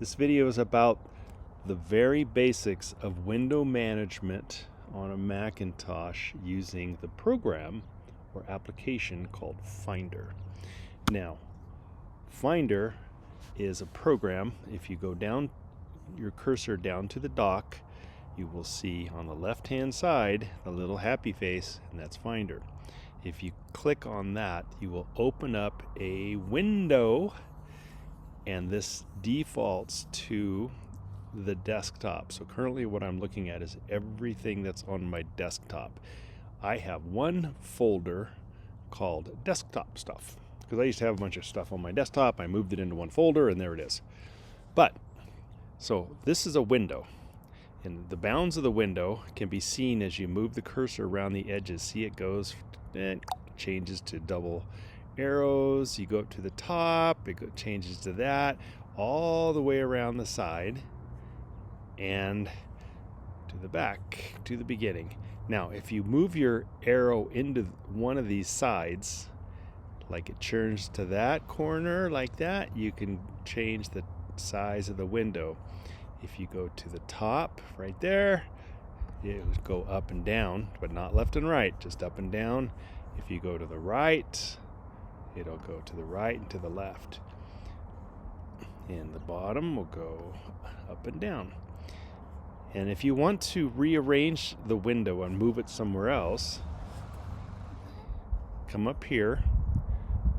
This video is about the very basics of window management on a Macintosh using the program or application called Finder. Now, Finder is a program. If you go down your cursor down to the dock, you will see on the left hand side the little happy face, and that's Finder. If you click on that, you will open up a window, and this defaults to the desktop. So currently what I'm looking at is everything that's on my desktop. I have one folder called desktop stuff because I used to have a bunch of stuff on my desktop. I moved it into one folder and there it is. But so this is a window, and the bounds of the window can be seen as you move the cursor around the edges. See, it goes and changes to double arrows. You go up to the top, it changes to that, all the way around the side and to the back, to the beginning. Now, if you move your arrow into one of these sides, like it turns to that corner like that, you can change the size of the window. If you go to the top right there, it would go up and down, but not left and right, just up and down. If you go to the right, it'll go to the right and to the left. And the bottom will go up and down. And if you want to rearrange the window and move it somewhere else, come up here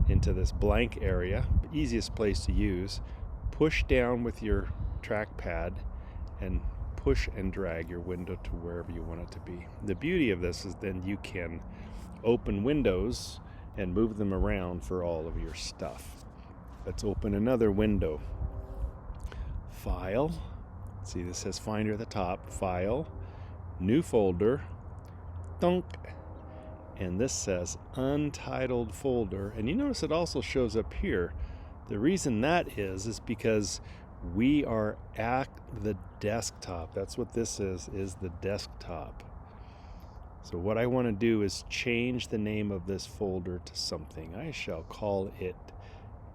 into this blank area, the easiest place to use, push down with your trackpad and push and drag your window to wherever you want it to be. The beauty of this is then you can open windows and move them around for all of your stuff. Let's open another window. File. See, this says Finder at the top. File, new folder, thunk. And this says untitled folder. And you notice it also shows up here. The reason that is because we are at the desktop. That's what this is the desktop. So what I want to do is change the name of this folder to something. I shall call it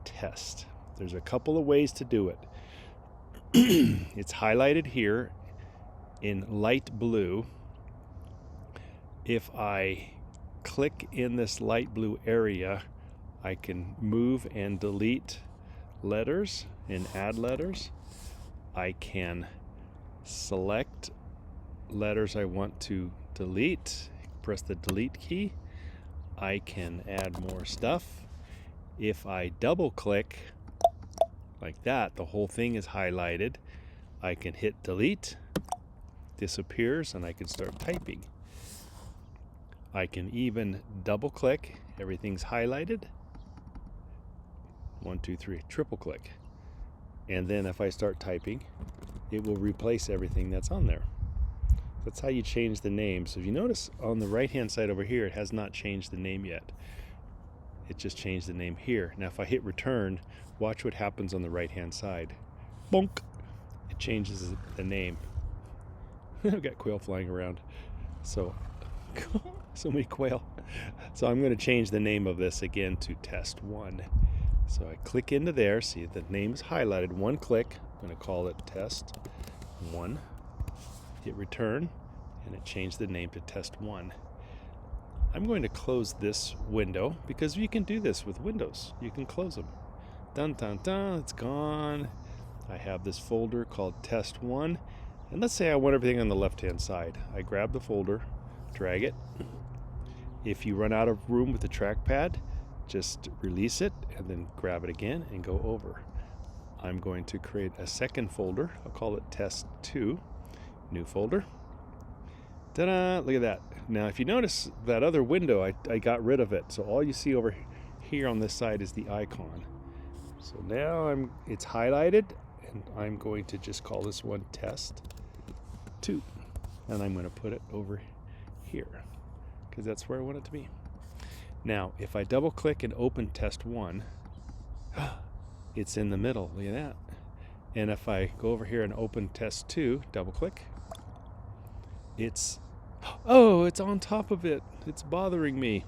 test. There's a couple of ways to do it. It's highlighted here in light blue. If I click in this light blue area, I can move and delete letters and add letters. I can select letters I want to delete, press the delete key. I can add more stuff. If I double click like that, the whole thing is highlighted. I can hit delete, disappears, and I can start typing. I can even double click, everything's highlighted. 1, 2, 3, triple click. And then if I start typing, it will replace everything that's on there. That's how you change the name. So if you notice on the right hand side over here, it has not changed the name yet. It just changed the name here. Now if I hit return, watch what happens on the right hand side. Bonk! It changes the name. I've got quail flying around. So many quail. So I'm going to change the name of this again to test 1. So I click into there, see the name is highlighted, one click. I'm going to call it test 1. Hit return, and it changed the name to test 1. I'm going to close this window because you can do this with windows. You can close them. Dun dun dun, it's gone. I have this folder called test 1. And let's say I want everything on the left hand side. I grab the folder, drag it. If you run out of room with the trackpad, just release it and then grab it again and go over. I'm going to create a second folder. I'll call it test 2. New folder. Ta-da! Look at that. Now if you notice that other window, I got rid of it. So all you see over here on this side is the icon. So now it's highlighted, and I'm going to just call this one test 2. And I'm going to put it over here because that's where I want it to be. Now if I double click and open test 1, it's in the middle. Look at that. And if I go over here and open test 2, double click, it's on top of it. It's bothering me.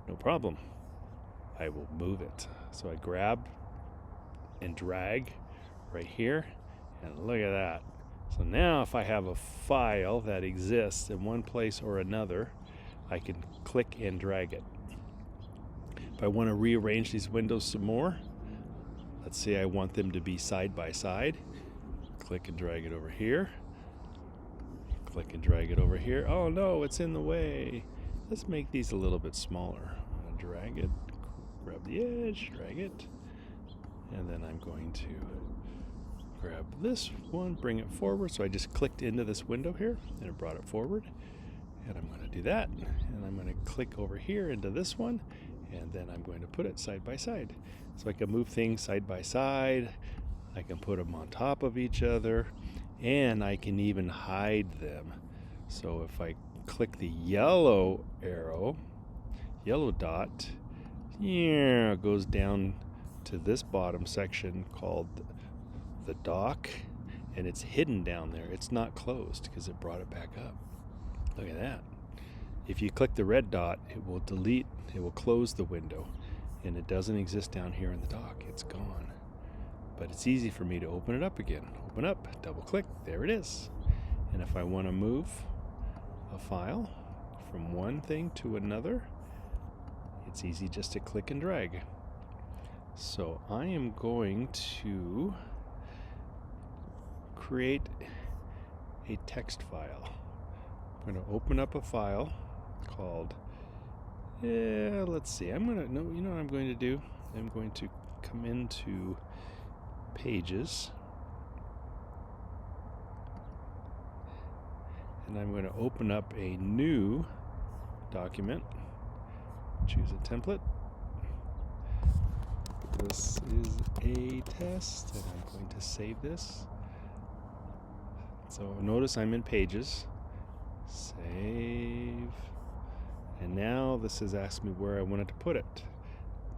No problem. I will move it. So I grab and drag right here, And look at that. So now if I have a file that exists in one place or another, I can click and drag it. If I want to rearrange these windows some more, let's say I want them to be side by side, click and drag it over here. Click and drag it over here. Oh no, it's in the way. Let's make these a little bit smaller. I'm going to drag it, grab the edge, drag it, and then I'm going to grab this one, bring it forward. So I just clicked into this window here and it brought it forward. And I'm going to do that. And I'm going to click over here into this one. And then I'm going to put it side by side. So I can move things side by side. I can put them on top of each other. And I can even hide them. So if I click the yellow arrow, yellow dot, yeah, it goes down to this bottom section called the dock, and it's hidden down there. It's not closed because it brought it back up. Look at that. If you click the red dot, it will delete, it will close the window, and it doesn't exist down here in the dock. It's gone. But it's easy for me to open it up again. Open up, double click, there it is. And if I want to move a file from one thing to another, it's easy just to click and drag. So I am going to create a text file. I'm going to open up a file called, let's see, you know what I'm going to do? I'm going to come into Pages, and I'm going to open up a new document, choose a template. This is a test, and I'm going to save this. So notice I'm in Pages, save, and now this is asking me where I wanted to put it.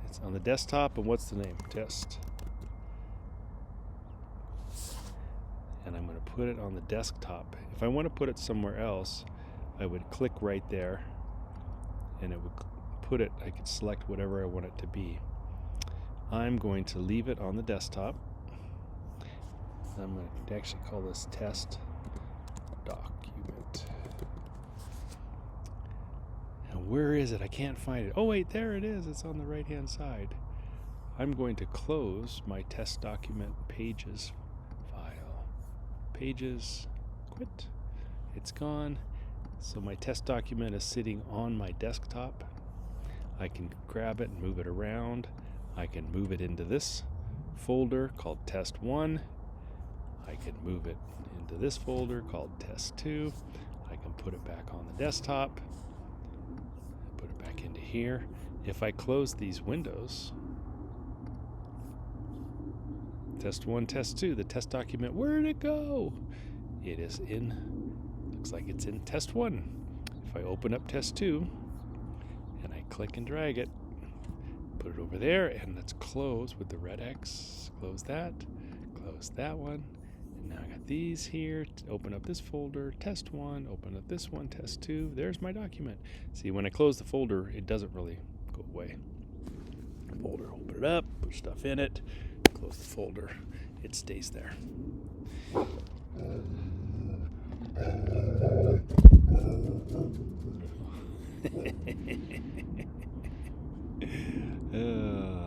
It's on the desktop, and what's the name? Test. And I'm going to put it on the desktop. If I want to put it somewhere else, I would click right there, and it would put it, I could select whatever I want it to be. I'm going to leave it on the desktop. I'm going to actually call this test document. And where is it? I can't find it. Oh wait, there it is. It's on the right hand side. I'm going to close my test document Pages file. Pages, quit. It's gone. So my test document is sitting on my desktop. I can grab it and move it around. I can move it into this folder called Test 1. I can move it into this folder called Test 2. I can put it back on the desktop. Put it back into here. If I close these windows, Test 1, Test 2, the test document, where'd it go? It is in, looks like it's in Test 1. If I open up Test 2 and I click and drag it, put it over there, and let's close with the red X. Close that one. And now I got these here. Open up this folder, Test 1, open up this one, Test 2. There's my document. See, when I close the folder, it doesn't really go away. Folder, open it up, put stuff in it, close the folder, it stays there.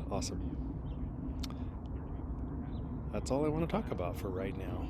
Awesome. That's all I want to talk about for right now.